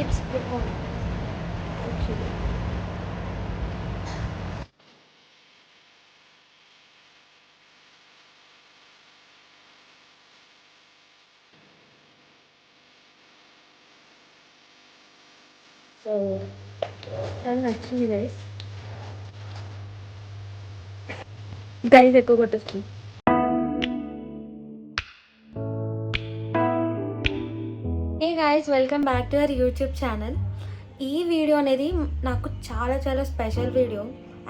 It's brown actually. So that's actually nice. Guys, ఎక్కువ కొట్టేస్తుంది. Hey guys, welcome back to our YouTube channel. ఈ video అనేది నాకు చాలా చాలా స్పెషల్ వీడియో.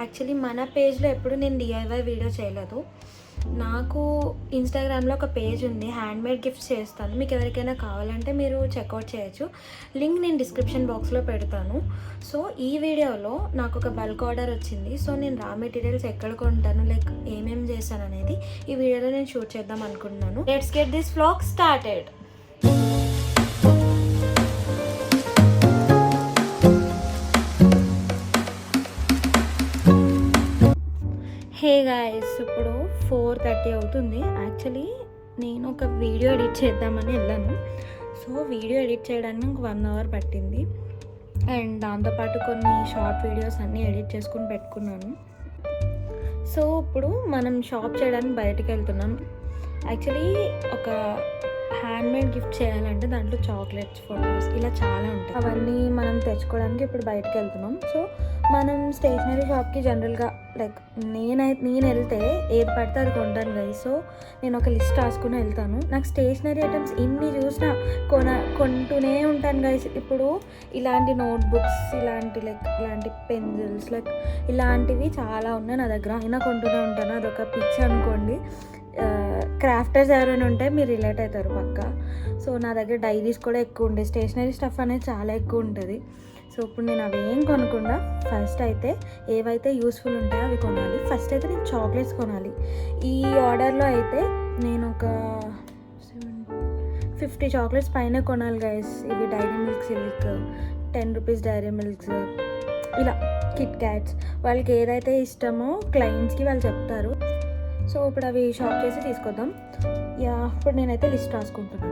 యాక్చువల్లీ మన పేజ్లో ఎప్పుడు నేను డిఐవై వీడియో చేయలేదు. నాకు ఇన్స్టాగ్రామ్లో ఒక పేజ్ ఉంది, హ్యాండ్మేడ్ గిఫ్ట్స్ చేస్తాను. మీకు ఎవరికైనా కావాలంటే మీరు చెక్అవుట్ చేయొచ్చు. లింక్ నేను డిస్క్రిప్షన్ బాక్స్లో పెడతాను. సో ఈ వీడియోలో నాకు ఒక బల్క్ ఆర్డర్ వచ్చింది. సో నేను రా మెటీరియల్స్ ఎక్కడ కొంటాను, లైక్ ఏమేమి చేస్తాను అనేది ఈ వీడియోలో నేను షూట్ చేద్దాం అనుకుంటున్నాను. Let's get this vlog started. Hey guys, ఇప్పుడు 4:30 అవుతుంది. యాక్చువల్లీ నేను ఒక వీడియో ఎడిట్ చేద్దామని వెళ్ళాను. సో వీడియో ఎడిట్ చేయడానికి నాకు 1 అవర్ పట్టింది. అండ్ దాంతోపాటు కొన్ని షార్ట్ వీడియోస్ అన్నీ ఎడిట్ చేసుకుని పెట్టుకున్నాను. సో ఇప్పుడు మనం షాప్ చేయడానికి బయటకు వెళ్తున్నాం. యాక్చువల్లీ ఒక హ్యాండ్మేడ్ గిఫ్ట్ చేయాలంటే దాంట్లో చాక్లెట్స్, ఫొటోస్ ఇలా చాలా ఉంటాయి. అవన్నీ మనం తెచ్చుకోవడానికి ఇప్పుడు బయటకు వెళ్తున్నాం. సో మనం స్టేషనరీ షాప్కి జనరల్గా లైక్ నేను వెళ్తే ఏది పడితే అది కొంటాను గైస్. సో నేను ఒక లిస్ట్ రాసుకుని వెళ్తాను. నాకు స్టేషనరీ ఐటమ్స్ ఎన్ని చూసినా కొంటూనే ఉంటాను గైస్. ఇప్పుడు ఇలాంటి నోట్బుక్స్, ఇలాంటి పెన్సిల్స్, లైక్ ఇలాంటివి చాలా ఉన్నాయి నా దగ్గర. అయినా కొంటూనే ఉంటాను. అదొక పిచ్చి అనుకోండి. క్రాఫ్టర్స్ ఎవరైనా ఉంటే మీరు రిలేట్ అవుతారు పక్కా. సో నా దగ్గర డైరీస్ కూడా ఎక్కువ ఉంటాయి. స్టేషనరీ స్టఫ్ అనేది చాలా ఎక్కువ ఉంటుంది. సో ఇప్పుడు నేను అవి ఏం కొనకుండా ఫస్ట్ అయితే ఏవైతే యూస్ఫుల్ ఉంటాయో అవి కొనాలి. ఫస్ట్ అయితే నేను చాక్లెట్స్ కొనాలి. ఈ ఆర్డర్లో అయితే నేను ఒక 50 చాక్లెట్స్ పైన కొనాలి గైస్. ఇవి Dairy Milk Silk, 10 rupees Dairy Milks, ఇలా కిట్ క్యాట్స్. వాళ్ళకి ఏదైతే ఇష్టమో క్లయింట్స్కి వాళ్ళు చెప్తారు. సో ఇప్పుడు అవి షాప్ చేసి తీసుకొద్దాం. ఇప్పుడు నేనైతే లిస్ట్ రాసుకుంటున్నాను.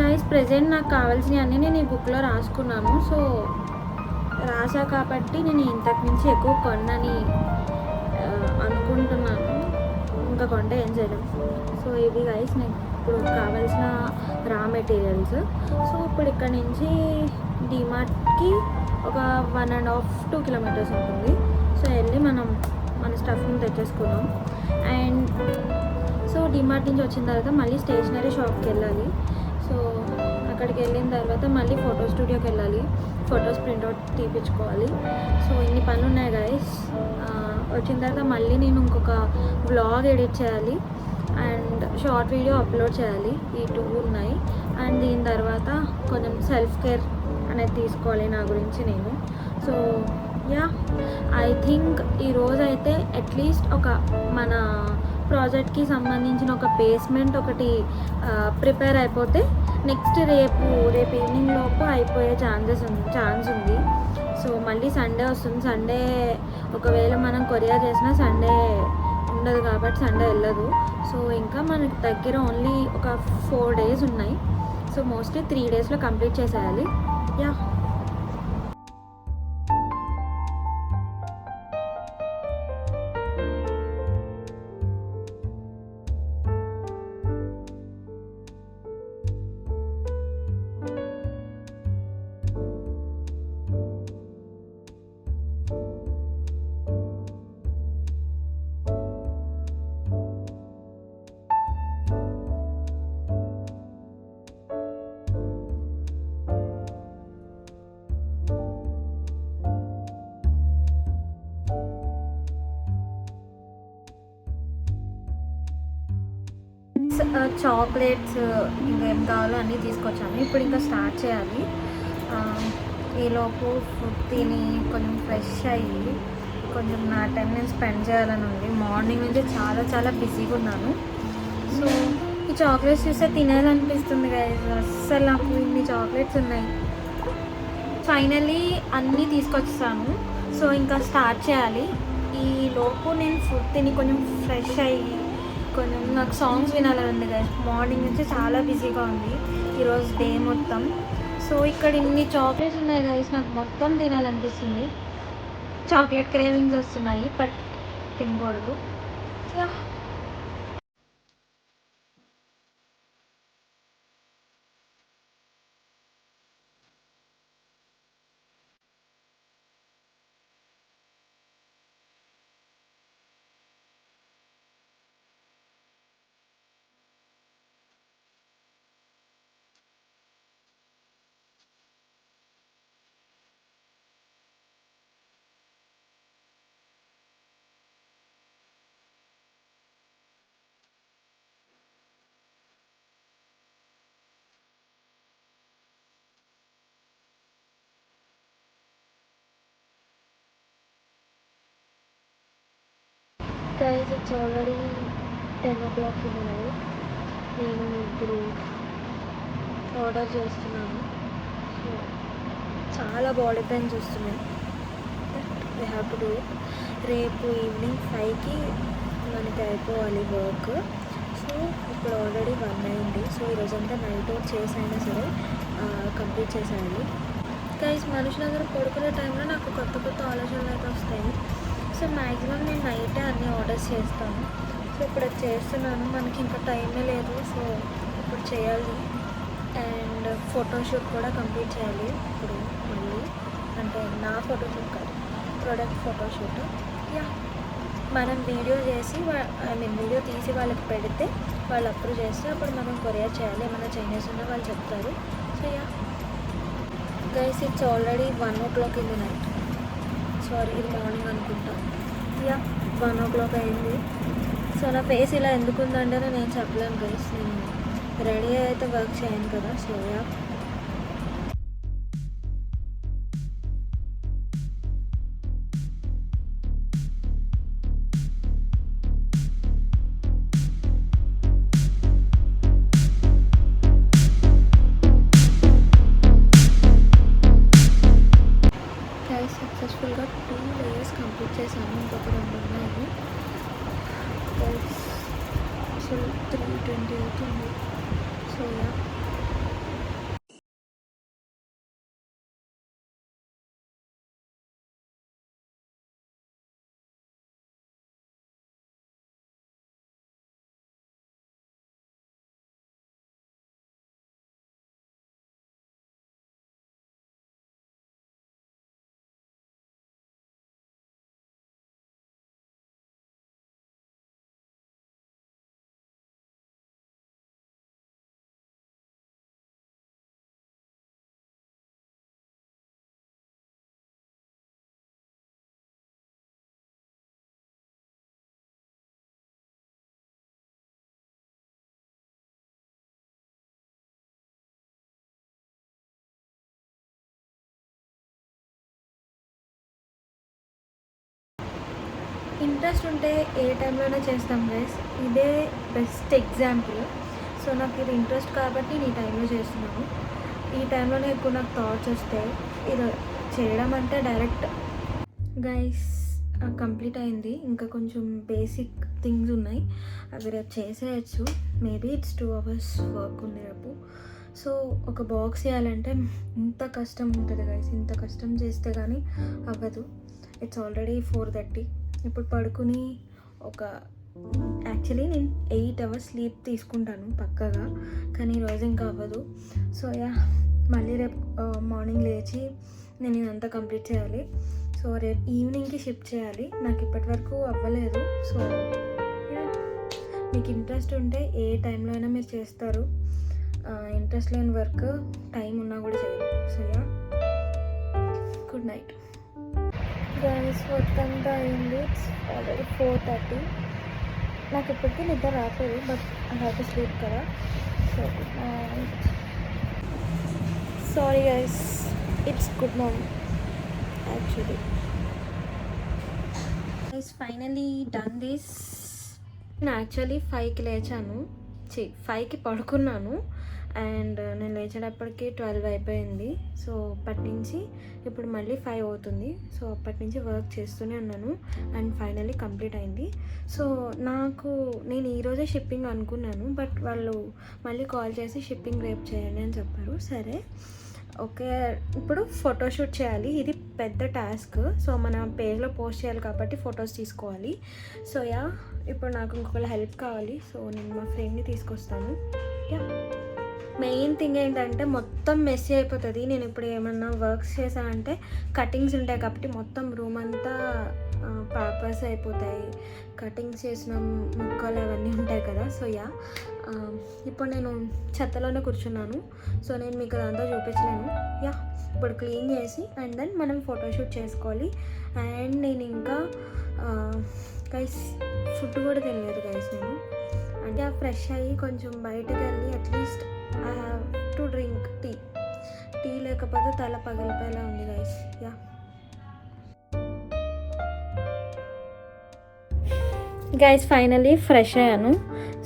గైస్, ప్రెజెంట్ నాకు కావాల్సినవి అన్నీ నేను ఈ బుక్లో రాసుకున్నాను. సో రాసా కాబట్టి నేను ఇంతకు మించి ఎక్కువ కొన్నని అనుకుంటున్నాను. ఇంకా కొంటే ఏం చేయలేము. సో ఇవి గైస్ నేను ఇప్పుడు కావాల్సిన రా మెటీరియల్స్. సో ఇప్పుడు ఇక్కడ నుంచి డిమార్ట్కి ఒక 1.5-2 కిలోమీటర్స్ ఉంటుంది. సో వెళ్ళి మన స్టఫ్ని తెచ్చేసుకుందాం. అండ్ సో డిమార్ట్ నుంచి వచ్చిన తర్వాత మళ్ళీ స్టేషనరీ షాప్కి వెళ్ళాలి. సో అక్కడికి వెళ్ళిన తర్వాత మళ్ళీ ఫోటో స్టూడియోకి వెళ్ళాలి. Photos printout తీపించుకోవాలి. సో ఇన్ని పనులు ఉన్నాయి గైస్. వచ్చిన తర్వాత మళ్ళీ నేను ఇంకొక వ్లాగ్ ఎడిట్ చేయాలి అండ్ షార్ట్ వీడియో అప్లోడ్ చేయాలి. ఈ 2 ఉన్నాయి. అండ్ దీని తర్వాత కొంచెం సెల్ఫ్ కేర్ అనేది తీసుకోవాలి నా గురించి నేను. సో ఐ థింక్ ఈరోజు అయితే అట్లీస్ట్ ఒక మన ప్రాజెక్ట్కి సంబంధించిన ఒక బేస్మెంట్ ఒకటి ప్రిపేర్ అయిపోతే నెక్స్ట్ రేపు ఈవినింగ్ లోపు అయిపోయే ఛాన్స్ ఉంది. సో మళ్ళీ సండే వస్తుంది. సండే ఒకవేళ మనం కొరియర్ చేసినా సండే ఉండదు కాబట్టి సండే వెళ్ళదు. సో ఇంకా మనకి దగ్గర ఓన్లీ ఒక 4 days ఉన్నాయి. సో మోస్ట్లీ 3 daysలో కంప్లీట్ చేసేయాలి. చాక్లెట్స్ ఇంకా ఏం కావాలో అన్నీ తీసుకొచ్చాను. ఇప్పుడు ఇంకా స్టార్ట్ చేయాలి. ఈలోపు ఫుడ్ తిని కొంచెం ఫ్రెష్ అయ్యి కొంచెం నా టైం నేను స్పెండ్ చేయాలని ఉంది. మార్నింగ్ నుంచి చాలా చాలా బిజీగా ఉన్నాను. సో ఈ చాక్లెట్స్ చూస్తే తినాలనిపిస్తుంది గైస్. అస్సలు నాకు ఇన్ని చాక్లెట్స్ ఉన్నాయి. ఫైనల్లీ అన్నీ తీసుకొచ్చాను. సో ఇంకా స్టార్ట్ చేయాలి. ఈ ఈ లోపు నేను ఫుడ్ తిని కొంచెం ఫ్రెష్ అయ్యి కొంచెం నాకు సాంగ్స్ వినాలని గైస్. మార్నింగ్ నుంచి చాలా బిజీగా ఉంది ఈరోజు డే మొత్తం. సో ఇక్కడ ఇన్ని చాక్లెట్స్ ఉన్నాయి గైస్, నాకు మొత్తం తినాలనిపిస్తుంది. చాక్లెట్ క్రేవింగ్స్ వస్తున్నాయి, బట్ తినకూడదు. Guys, it's already 10 o'clock in the night. నేను ఇప్పుడు ఆర్డర్ చేస్తున్నాను. సో చాలా బాడీ పెయిన్స్ వస్తున్నాయి. We have to do it. రేపు ఈవినింగ్ 5కి మనకి అయిపోవాలి వర్క్. సో ఇప్పుడు ఆల్రెడీ 1 అయింది. సో ఈరోజంతా నైట్ అవుట్ చేసైనా సరే కంప్లీట్ చేసేయాలి. గైస్, మనుషులందరూ పడుకునే టైంలో నాకు కొత్త కొత్త ఆలోచనలు అయితే వస్తాయి. సో మ్యాక్సిమం నేను నైటే అన్నీ ఆర్డర్స్ చేస్తాను. సో ఇప్పుడు అది చేస్తున్నాను, మనకి ఇంకా టైమే లేదు. సో ఇప్పుడు చేయాలి. అండ్ ఫోటోషూట్ కూడా కంప్లీట్ చేయాలి ఇప్పుడు మళ్ళీ. అంటే నా ఫోటోషూట్ కాదు, ప్రోడక్ట్ ఫోటోషూట్. యా, మనం వీడియో చేసి వీడియో తీసి వాళ్ళకి పెడితే వాళ్ళు అప్రూవ్ చేస్తే అప్పుడు మనం కొరియర్ చేయాలి. ఏమైనా చేంజెస్ ఉన్నా వాళ్ళు చెప్తారు. So yeah guys, it's already 1 o'clock in the night. Sorry, ఇది మార్నింగ్ అనుకుంటా. యా, 1 o'clock అయింది. సో నా ఫేస్ ఇలా ఎందుకు ఉందంటే నేను చెప్పలేను గైస్. నేను రెడీ అయితే వర్క్ చేయను కదా. సో యా, సక్సెస్ఫుల్గా 2 layers కంప్లీట్ చేశాను. ఇంకొక 2 ఉన్నాయి. సో 3:20 అవుతుంది. సో యా, ఇంట్రెస్ట్ ఉంటే ఏ టైంలోనే చేస్తాం గైస్. ఇదే బెస్ట్ ఎగ్జాంపుల్. సో నాకు ఇది ఇంట్రెస్ట్ కాబట్టి నేను ఈ టైంలో చేస్తున్నాను. ఈ టైంలోనే ఎక్కువ నాకు థాట్స్ వస్తాయి. ఇది చేయడం అంటే డైరెక్ట్. గైస్, కంప్లీట్ అయింది. ఇంకా కొంచెం బేసిక్ థింగ్స్ ఉన్నాయి, అవి రేపు చేసేయచ్చు. మేబీ ఇట్స్ 2 hours వర్క్ ఉంది రేపు. సో ఒక బాక్స్ చేయాలంటే ఇంత కష్టం ఉంటుంది గైస్. ఇంత కష్టం చేస్తే కానీ అవ్వదు. It's already 4:30. ఇప్పుడు పడుకుని యాక్చువల్లీ నేను 8 hours స్లీప్ తీసుకుంటాను పక్కగా, కానీ ఈరోజు ఇంకా అవ్వదు. సో యా, మళ్ళీ రేపు మార్నింగ్ లేచి నేను ఇదంతా కంప్లీట్ చేయాలి. సో రేపు ఈవినింగ్కి షిఫ్ట్ చేయాలి. నాకు ఇప్పటి వరకు అవ్వలేదు. సో మీకు ఇంట్రెస్ట్ ఉంటే ఏ టైంలో అయినా మీరు చేస్తారు. ఇంట్రెస్ట్ లేని వర్క్ టైం ఉన్నా కూడా చేయరు. So yeah, good night guys. Work అంతా అయింది. It's already 4:30. నాకు ఇప్పటికీ నిద్ర రాలేదు, but I have to sleep కదా. So good night. Sorry guys, it's good morning actually. Guys, finally done this. నేను యాక్చువల్లీ 5కి లేచాను, 5కి పడుకున్నాను. అండ్ నేను లేచేటప్పటికి 12 అయిపోయింది. సో అప్పటి నుంచి ఇప్పుడు మళ్ళీ 5 అవుతుంది. సో అప్పటి నుంచి వర్క్ చేస్తూనే ఉన్నాను అండ్ ఫైనల్లీ కంప్లీట్ అయింది. సో నేను ఈరోజే షిప్పింగ్ అనుకున్నాను, బట్ వాళ్ళు మళ్ళీ కాల్ చేసి షిప్పింగ్ రేపు చేయండి అని చెప్పారు. సరే ఓకే, ఇప్పుడు ఫోటోషూట్ చేయాలి. ఇది పెద్ద టాస్క్. సో మన పేజ్లో పోస్ట్ చేయాలి కాబట్టి ఫొటోస్ తీసుకోవాలి. సో ఇప్పుడు నాకు ఇంకొకళ్ళ హెల్ప్ కావాలి. సో నేను మా ఫ్రెండ్ని తీసుకొస్తాను. మెయిన్ థింగ్ ఏంటంటే మొత్తం మెస్సీ అయిపోతుంది. నేను ఇప్పుడు ఏమన్నా వర్క్స్ చేశానంటే కటింగ్స్ ఉంటాయి కాబట్టి మొత్తం రూమ్ అంతా పేపర్స్ అయిపోతాయి, కటింగ్స్ చేసిన ముక్కలు అవన్నీ ఉంటాయి కదా. సో ఇప్పుడు నేను చెత్తలోనే కూర్చున్నాను. సో నేను మీకు అదంతా చూపించలేను. ఇప్పుడు క్లీన్ చేసి అండ్ దెన్ మనం ఫోటోషూట్ చేసుకోవాలి. అండ్ నేను ఇంకా గైస్ ఫుడ్ కూడా తినలేదు గైస్. నేను అంటే ఫ్రెష్ అయ్యి కొంచెం బయటకు వెళ్ళి at least I have to drink tea లేకపోతే తల పగిలిపోయేలా ఉంది గైస్. గైస్ ఫైనల్లీ ఫ్రెష్ అయ్యాను.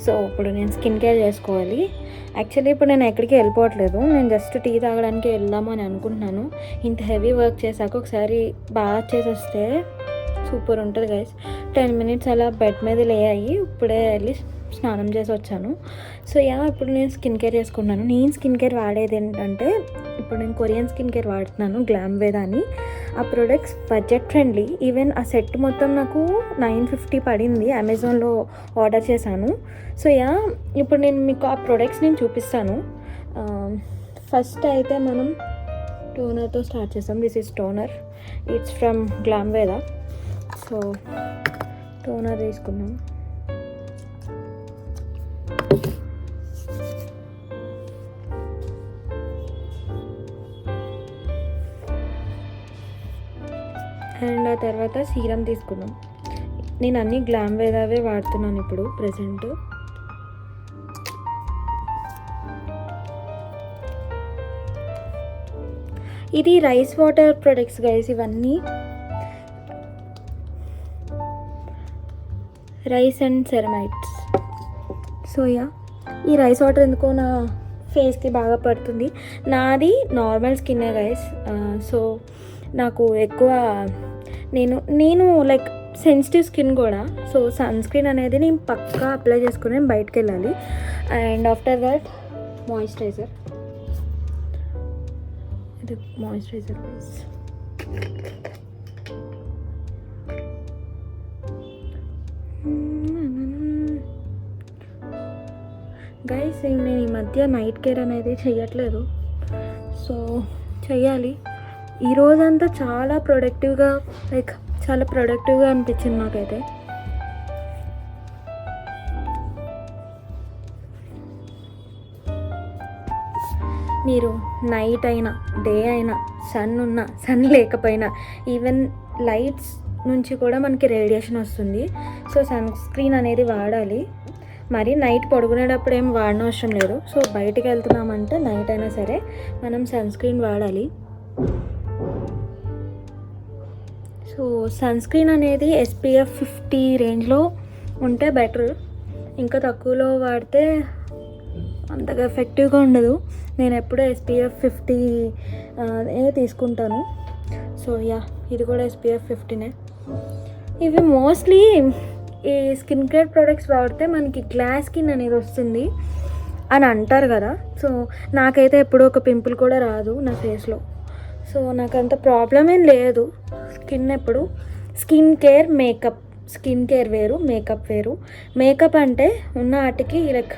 సో ఇప్పుడు నేను స్కిన్ కేర్ చేసుకోవాలి. యాక్చువల్లీ ఇప్పుడు నేను ఎక్కడికి వెళ్ళిపోవట్లేదు, నేను జస్ట్ టీ తాగడానికి వెళ్దాము అని అనుకుంటున్నాను. ఇంత హెవీ వర్క్ చేశాక ఒకసారి బాగా చేసి వస్తే సూపర్ ఉంటుంది గైస్. 10 minutes అలా బెడ్ మీద లేయి ఇప్పుడే వెళ్ళి స్నానం చేసి వచ్చాను. సో ఇప్పుడు నేను స్కిన్ కేర్ చేసుకున్నాను. నేను స్కిన్ కేర్ వాడేది ఏంటంటే ఇప్పుడు నేను కొరియన్ స్కిన్ కేర్ వాడుతున్నాను, గ్లామ్వేదా అని. ఆ ప్రొడక్ట్స్ బడ్జెట్ ఫ్రెండ్లీ. ఈవెన్ ఆ సెట్ మొత్తం నాకు 950 పడింది, అమెజాన్లో ఆర్డర్ చేశాను. సో ఇప్పుడు నేను మీకు ఆ ప్రొడక్ట్స్ నేను చూపిస్తాను. ఫస్ట్ అయితే మనం టోనర్తో స్టార్ట్ చేస్తాం. This is toner, it's from GlamVeda. So toner తీసుకున్నాం. అండ్ ఆ తర్వాత సీరం తీసుకున్నాం. నేను అన్ని గ్లామ్వేదావే వాడుతున్నాను ఇప్పుడు ప్రెజెంట్. ఇది రైస్ వాటర్ ప్రొడక్ట్స్ గైస్, ఇవన్నీ రైస్ అండ్ సెరమైట్స్. సో ఈ రైస్ వాటర్ ఎందుకో నా ఫేస్కి బాగా పడుతుంది. నాది నార్మల్ స్కిన్నే గైస్. సో నాకు ఎక్కువ నేను లైక్ సెన్సిటివ్ స్కిన్ కూడా. సో సన్ స్క్రీన్ అనేది నేను పక్కా అప్లై చేసుకుని బయటకు వెళ్ళాలి. And after that moisturiser. ఇది మాయిశ్చరైజర్ గైస్. నేను ఈ మధ్య నైట్ కేర్ అనేది చెయ్యట్లేదు, సో చెయ్యాలి. ఈరోజంతా చాలా ప్రొడక్టివ్గా అనిపించింది నాకైతే. మీరు నైట్ అయినా డే అయినా సన్ ఉన్నా సన్ లేకపోయినా ఈవెన్ లైట్స్ నుంచి కూడా మనకి రేడియేషన్ వస్తుంది. సో సన్ స్క్రీన్ అనేది వాడాలి. మరి నైట్ పడుకునేటప్పుడు ఏం వాడనవసరం లేదు. సో బయటికి వెళ్తున్నామంటే నైట్ అయినా సరే మనం సన్ స్క్రీన్ వాడాలి. సో సన్ స్క్రీన్ అనేది SPF 50 రేంజ్లో ఉంటే బెటర్. ఇంకా తక్కువలో వాడితే అంతగా ఎఫెక్టివ్గా ఉండదు. నేను ఎప్పుడూ SPF 50 తీసుకుంటాను. సో ఇది కూడా SPF 50. ఇవి మోస్ట్లీ ఈ స్కిన్ కేర్ ప్రొడక్ట్స్ వాడితే మనకి గ్లాస్ స్కిన్ అనేది వస్తుంది అని అంటారు కదా. సో నాకైతే ఎప్పుడూ ఒక పింపుల్ కూడా రాదు నా ఫేస్లో. సో నాకు అంత ప్రాబ్లం ఏం లేదు. స్కిన్ కేర్ వేరు, మేకప్ వేరు. మేకప్ అంటే ఉన్న వాటికి లైక్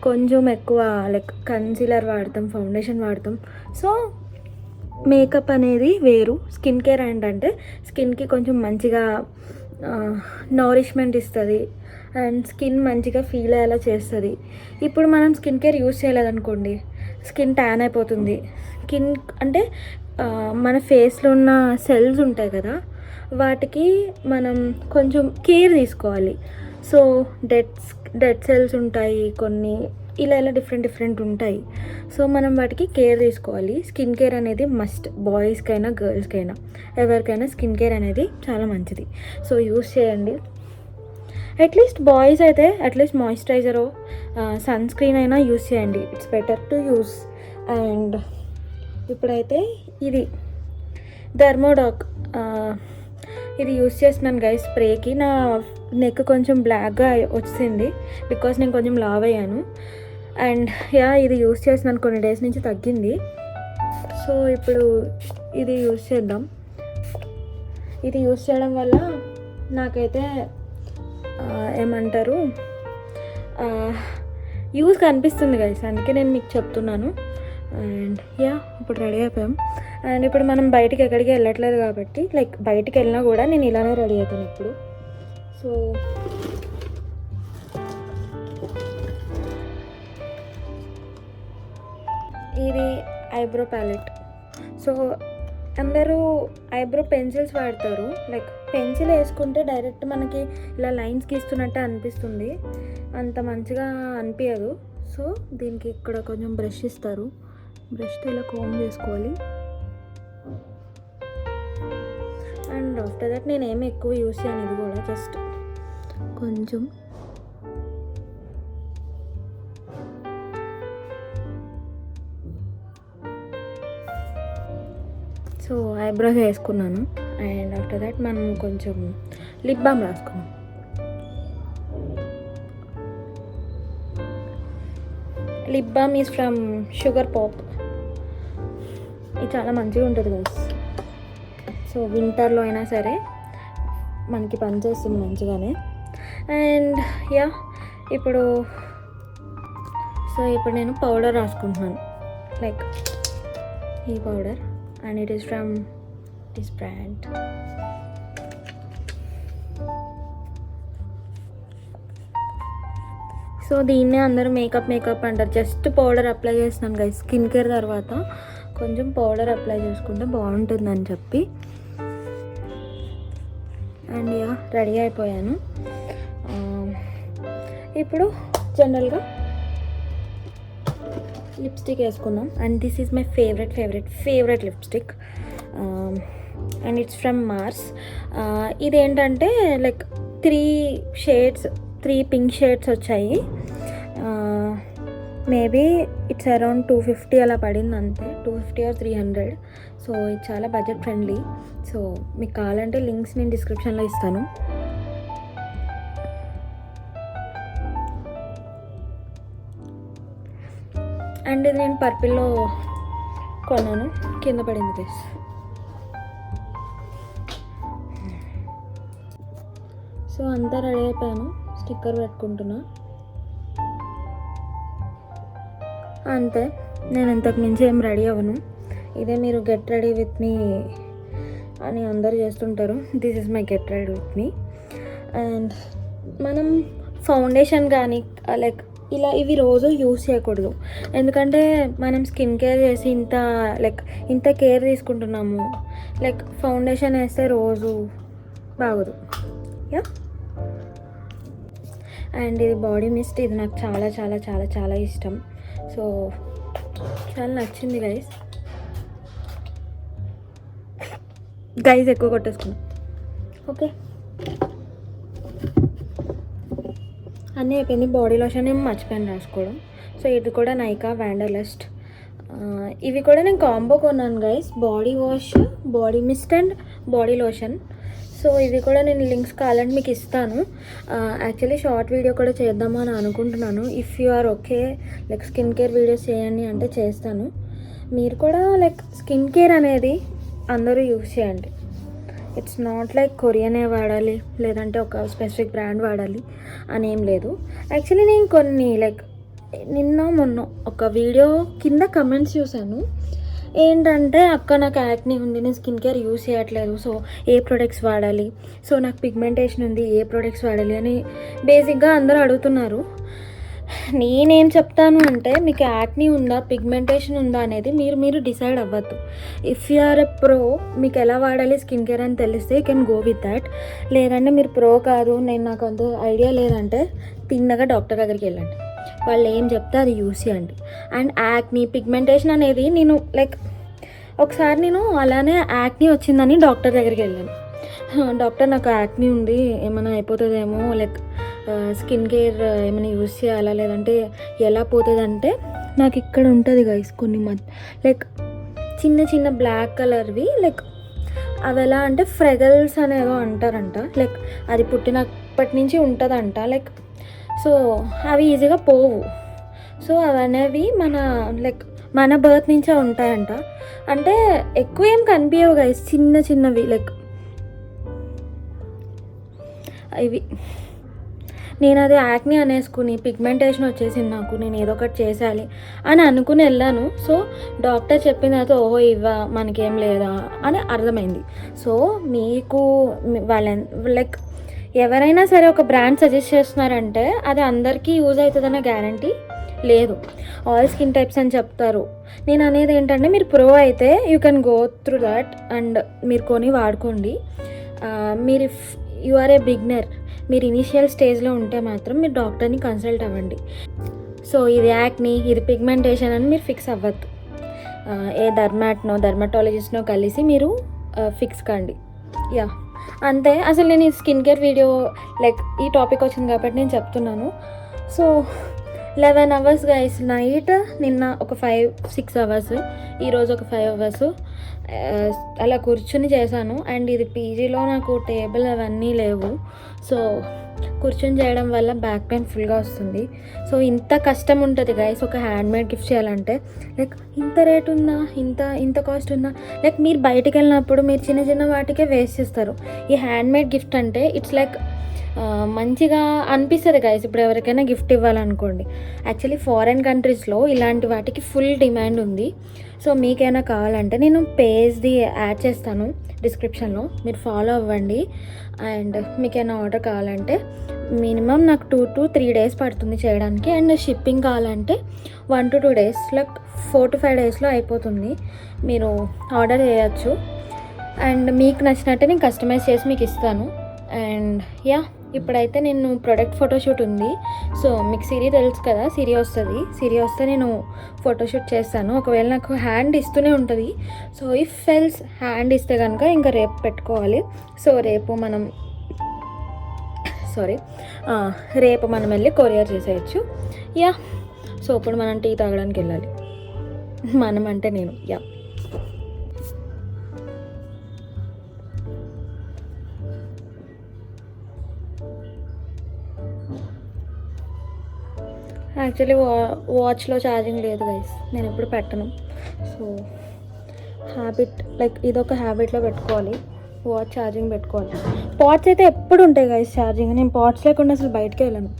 కొంచెం ఎక్కువ లైక్ కన్సీలర్ వాడతాం, ఫౌండేషన్ వాడతాం. సో మేకప్ అనేది వేరు. స్కిన్ కేర్ ఏంటంటే స్కిన్కి కొంచెం మంచిగా నౌరిష్మెంట్ ఇస్తుంది అండ్ స్కిన్ మంచిగా ఫీల్ అయ్యేలా చేస్తుంది. ఇప్పుడు మనం స్కిన్ కేర్ యూజ్ చేయలేదనుకోండి, స్కిన్ ట్యాన్ అయిపోతుంది. స్కిన్ అంటే మన ఫేస్లో ఉన్న సెల్స్ ఉంటాయి కదా, వాటికి మనం కొంచెం కేర్ తీసుకోవాలి. సో డెడ్ సెల్స్ ఉంటాయి కొన్ని, ఇలా డిఫరెంట్ ఉంటాయి. సో మనం వాటికి కేర్ తీసుకోవాలి. స్కిన్ కేర్ అనేది మస్ట్, బాయ్స్కైనా గర్ల్స్కైనా ఎవరికైనా స్కిన్ కేర్ అనేది చాలా మంచిది. సో యూస్ చేయండి. అట్లీస్ట్ బాయ్స్ అయితే అట్లీస్ట్ మాయిశ్చరైజరు సన్ స్క్రీన్ అయినా యూస్ చేయండి, it's better to use. And ఇప్పుడైతే ఇది థర్మోడాక్ ఇది యూస్ చేస్తున్నాను గైస్ స్ప్రేకి. నా నెక్ కొంచెం బ్లాక్గా వచ్చింది బికాస్ నేను కొంచెం లావ్ అయ్యాను. అండ్ ఇది యూస్ చేస్తున్నాను, కొన్ని డేస్ నుంచి తగ్గింది. సో ఇప్పుడు ఇది యూస్ చేద్దాం. ఇది యూస్ చేయడం వల్ల నాకైతే ఏమంటారు యూస్ కనిపిస్తుంది గైస్, అందుకే నేను మీకు చెప్తున్నాను. అండ్ ఇప్పుడు రెడీ అయిపోయాం. అండ్ ఇప్పుడు మనం బయటికి ఎక్కడికి వెళ్ళట్లేదు కాబట్టి లైక్ బయటికి వెళ్ళినా కూడా నేను ఇలానే రెడీ అవుతాను ఇప్పుడు. సో ఇది ఐబ్రో ప్యాలెట్. సో అందరూ ఐబ్రో పెన్సిల్స్ వాడతారు, లైక్ పెన్సిల్ వేసుకుంటే డైరెక్ట్ మనకి ఇలా లైన్స్ గీస్తున్నట్టే అనిపిస్తుంది, అంత మంచిగా అనిపించదు. సో దీనికి ఇక్కడ కొంచెం బ్రష్ ఇస్తారు, బ్రష్తో ఇలా కోమ్ చేసుకోవాలి. అండ్ ఆఫ్టర్ దట్ నేను ఏమి ఎక్కువ యూస్ చేయను, ఇది కూడా జస్ట్ కొంచెం. సో ఐబ్రోస్ వేసుకున్నాను. అండ్ ఆఫ్టర్ దట్ మనం కొంచెం లిప్ బామ్ రాసుకున్నాం. Lip balm is from sugar pop. ఇది చాలా మంచిగా ఉంటుంది గైస్. సో వింటర్లో అయినా సరే మనకి పనిచేస్తుంది మంచిగానే. అండ్ ఇప్పుడు నేను పౌడర్ రాసుకుంటున్నాను, లైక్ ఈ powder. And it is from this brand. So దీన్నే అందరూ మేకప్ అంటారు. జస్ట్ పౌడర్ అప్లై చేస్తాను గైస్, స్కిన్ కేర్ తర్వాత కొంచెం పౌడర్ అప్లై చేసుకుంటే బాగుంటుందని చెప్పి. అండ్ రెడీ అయిపోయాను. ఇప్పుడు జనరల్గా లిప్స్టిక్ వేసుకుందాం. And this is my favourite lipstick. And it's from Mars. ఇదేంటంటే లైక్ 3 పింక్ షేడ్స్ వచ్చాయి. మేబీ ఇట్స్ అరౌండ్ 250 అలా పడింది అంతే, 250 or 300. సో ఇది చాలా బడ్జెట్ ఫ్రెండ్లీ. సో మీకు కావాలంటే లింక్స్ నేను డిస్క్రిప్షన్లో ఇస్తాను. అండ్ ఇది నేను పర్పుల్లో కొన్నాను, కింద పడింది ప్లేస్. సో అంతా రెడీ అయిపోయాను, స్టిక్కర్ పెట్టుకుంటున్నా అంతే. నేను ఇంతకు మించి ఏం రెడీ అవ్వను. ఇదే మీరు గెట్ రెడీ విత్ మీ అని అందరు చేస్తుంటారు, this is my get ready with me. And మనం ఫౌండేషన్ కానీ లైక్ ఇవి రోజు యూస్ చేయకూడదు, ఎందుకంటే మనం స్కిన్ కేర్ చేసి ఇంత కేర్ తీసుకుంటున్నాము. లైక్ ఫౌండేషన్ వేస్తే రోజు బాగోదు. అండ్ ఇది బాడీ మిస్ట్, ఇది నాకు చాలా చాలా చాలా చాలా ఇష్టం. సో చాలా నచ్చింది గైస్ ఎక్కువ కొట్టేసుకున్నాం. ఓకే అన్నీ అయిపోయింది. బాడీ లోషన్ ఏమో మర్చిపోయాను రాసుకోవడం. సో ఇది కూడా నైకా వ్యాండర్లస్ట్. ఇవి కూడా నేను కాంబో కొన్నాను guys, body wash, body mist and body lotion. So ఇవి కూడా నేను లింక్స్ కావాలంటే మీకు ఇస్తాను. యాక్చువల్లీ షార్ట్ వీడియో కూడా చేద్దాము అని అనుకుంటున్నాను. If you are okay like skin care videos చేయండి అంటే చేస్తాను. మీరు కూడా లైక్ స్కిన్ కేర్ అనేది అందరూ యూస్ చేయండి. ఇట్స్ నాట్ లైక్ కొరియనే వాడాలి లేదంటే ఒక స్పెసిఫిక్ బ్రాండ్ వాడాలి అని ఏం లేదు. యాక్చువల్లీ నేను కొన్ని లైక్ మొన్న ఒక వీడియో కింద కమెంట్స్ చూశాను, ఏంటంటే అక్క నాకు యాక్నీ ఉంది, నేను స్కిన్ కేర్ యూస్ చేయట్లేదు, సో ఏ ప్రొడక్ట్స్ వాడాలి, సో నాకు పిగ్మెంటేషన్ ఉంది, ఏ ప్రొడక్ట్స్ వాడాలి అని బేసిక్గా అందరూ అడుగుతున్నారు. నేనేం చెప్తాను అంటే మీకు యాక్నీ ఉందా పిగ్మెంటేషన్ ఉందా అనేది మీరు డిసైడ్ అవ్వద్దు. If you are a pro, మీకు ఎలా వాడాలి స్కిన్ కేర్ అని తెలిస్తే you can go with that. లేదంటే మీరు ప్రో కాదు, నాకు అంత ఐడియా లేదంటే తిన్నగా డాక్టర్ దగ్గరికి వెళ్ళండి, వాళ్ళు ఏం చెప్తే అది యూస్ చేయండి. అండ్ యాక్నీ పిగ్మెంటేషన్ అనేది ఒకసారి నేను అలానే యాక్నీ వచ్చిందని డాక్టర్ దగ్గరికి వెళ్ళాను. డాక్టర్ నాకు యాక్నీ ఉంది, ఏమైనా అయిపోతుందేమో, స్కిన్ కేర్ ఏమైనా యూస్ చేయాలా లేదంటే ఎలా పోతుందంటే, నాకు ఇక్కడ ఉంటుంది గైస్ కొన్ని లైక్ చిన్న చిన్న బ్లాక్ కలర్వి, లైక్ అవి ఎలా అంటే ఫ్రెగల్స్ అనేదో అంటారంట, లైక్ అది పుట్టినప్పటి నుంచి ఉంటుందంట, లైక్ సో అవి ఈజీగా పోవు. సో అవి అనేవి మన బర్త్ నుంచే ఉంటాయంట. అంటే ఎక్కువ ఏం కనిపించవు గైస్, చిన్న చిన్నవి లైక్ ఇవి. నేను అది యాక్ని అనేసుకుని పిగ్మెంటేషన్ వచ్చేసింది నాకు, నేను ఏదో ఒకటి చేసేయాలి అని అనుకుని వెళ్ళాను. సో డాక్టర్ చెప్పిన తర్వాత ఓహో మనకేం లేదా అని అర్థమైంది. సో మీకు లైక్ ఎవరైనా సరే ఒక బ్రాండ్ సజెస్ట్ చేస్తున్నారంటే అది అందరికీ యూజ్ అవుతుందనే గ్యారంటీ లేదు. ఆల్ స్కిన్ టైప్స్ అని చెప్తారు. నేను అనేది ఏంటంటే, మీరు ప్రో అయితే you can go through that and మీరు కొని వాడుకోండి. మీరు యు ఆర్ ఏ బిగినర్, మీరు ఇనిషియల్ స్టేజ్లో ఉంటే మాత్రం మీరు డాక్టర్ని కన్సల్ట్ అవ్వండి. సో ఇది యాక్ని, ఇది పిగ్మెంటేషన్ అని మీరు ఫిక్స్ అవ్వద్దు. ఏ డర్మటాలజిస్ట్నో కలిసి మీరు ఫిక్స్ కండి. యా అంతే. అసలు నేను ఈ స్కిన్ కేర్ వీడియో లైక్ ఈ టాపిక్ వచ్చింది కాబట్టి నేను చెప్తున్నాను. సో 11 hours గైస్ నైట్, నిన్న ఒక 5-6 hours, ఈరోజు ఒక 5 hours అలా కూర్చుని చేశాను. అండ్ ఇది పీజీలో నాకు టేబుల్ అవన్నీ లేవు. సో కూర్చొని చేయడం వల్ల బ్యాక్ పెయిన్ ఫుల్గా వస్తుంది. సో ఇంత కష్టం ఉంటుంది గైస్ ఒక హ్యాండ్మేడ్ గిఫ్ట్ చేయాలంటే. లైక్ ఇంత రేట్ ఉందా, ఇంత కాస్ట్ ఉందా, లైక్ మీరు బయటికి వెళ్ళినప్పుడు మీరు చిన్న చిన్న వాటికే వేస్ట్ చేస్తారు. ఈ హ్యాండ్మేడ్ గిఫ్ట్ అంటే ఇట్స్ లైక్ మంచిగా అనిపిస్తుంది గైస్. ఇప్పుడు ఎవరికైనా గిఫ్ట్ ఇవ్వాలనుకోండి, యాక్చువల్లీ ఫారెన్ కంట్రీస్లో ఇలాంటి వాటికి ఫుల్ డిమాండ్ ఉంది. సో మీకైనా కావాలంటే నేను పేజ్ది యాడ్ చేస్తాను డిస్క్రిప్షన్లో, మీరు ఫాలో అవ్వండి. అండ్ మీకైనా ఆర్డర్ కావాలంటే మినిమం నాకు 2 to 3 days పడుతుంది చేయడానికి. అండ్ షిప్పింగ్ కావాలంటే 1 to 2 days, లైక్ 4 to 5 daysలో అయిపోతుంది. మీరు ఆర్డర్ చేయొచ్చు. అండ్ మీకు నచ్చినట్టే నేను కస్టమైజ్ చేసి మీకు ఇస్తాను. అండ్ యా ఇప్పుడైతే నేను ప్రొడక్ట్ ఫోటోషూట్ ఉంది. సో మీకు సిరి తెలుసు కదా, సిరి వస్తే నేను ఫోటోషూట్ చేస్తాను. ఒకవేళ నాకు హ్యాండ్ ఇస్తూనే ఉంటుంది. సో ఇఫ్ ఎల్స్ హ్యాండ్ ఇస్తే కనుక ఇంకా రేపు పెట్టుకోవాలి. సో రేపు మనం వెళ్ళి కొరియర్ చేసేయచ్చు. యా సో ఇప్పుడు మనం టీ తాగడానికి వెళ్ళాలి. మనం అంటే నేను. యా యాక్చువల్లీ వాచ్లో ఛార్జింగ్ లేదు గైస్, నేను ఎప్పుడు పెట్టను. సో హ్యాబిట్ లైక్ ఇదొక హ్యాబిట్లో పెట్టుకోవాలి, వాచ్ ఛార్జింగ్ పెట్టుకోవాలి. పాట్స్ అయితే ఎప్పుడు ఉంటాయి గైస్ ఛార్జింగ్. నేను పాట్స్ లేకుండా అసలు బయటకే వెళ్ళను.